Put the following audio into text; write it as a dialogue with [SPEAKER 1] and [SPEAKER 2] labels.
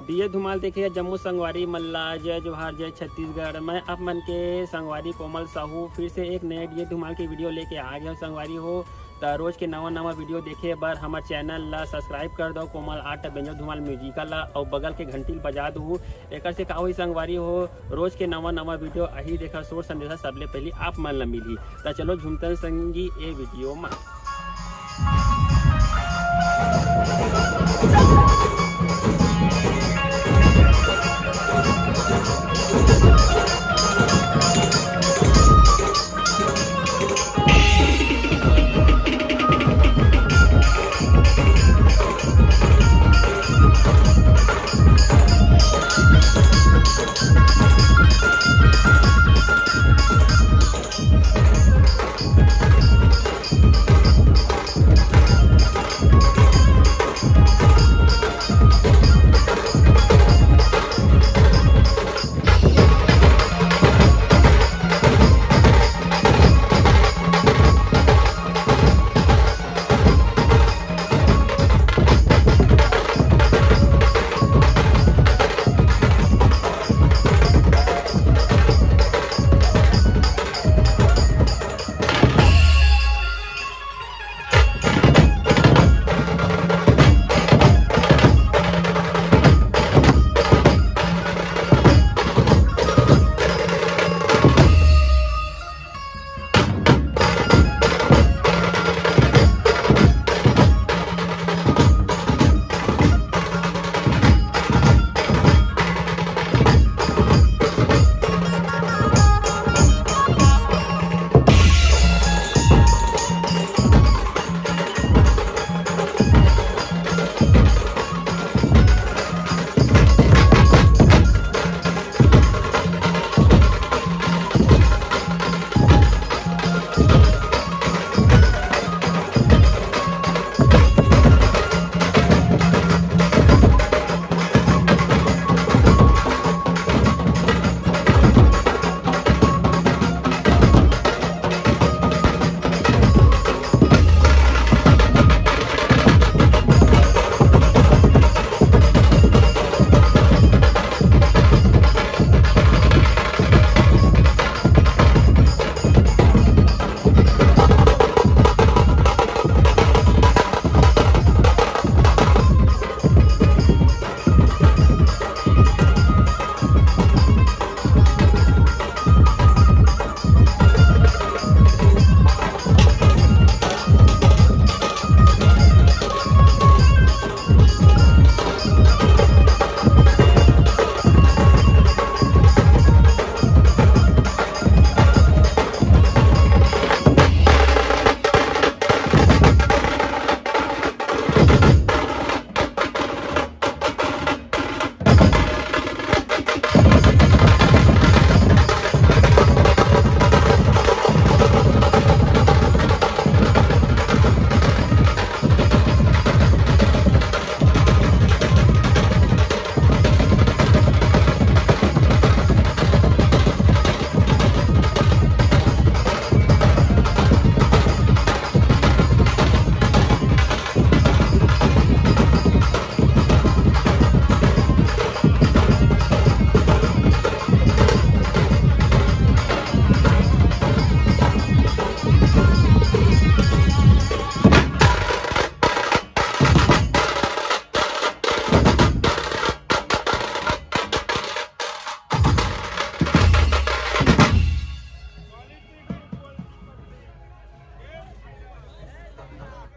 [SPEAKER 1] दिए धुमाल देखिए जम्मू संगवारी मल्ला जय जोहार जय छत्तीसगढ़। मैं आप मन के संगवारी कोमल साहू फिर से एक नए दिए धुमाल की वीडियो लेके आ गया संगवारी हो। तो रोज के नवा वीडियो देखे बर हमारे चैनल ला सब्सक्राइब कर दो कोमल आर्ट बेंजो धुमाल म्यूजिकल ला और बगल के घंटी बजा दू। एक से का हुई संगवारी हो रोज के नवा वीडियो अही देखा सोच संदेशा सबले पहले आप मन ला मिली। तो चलो झुमतन संगी ए वीडियो में।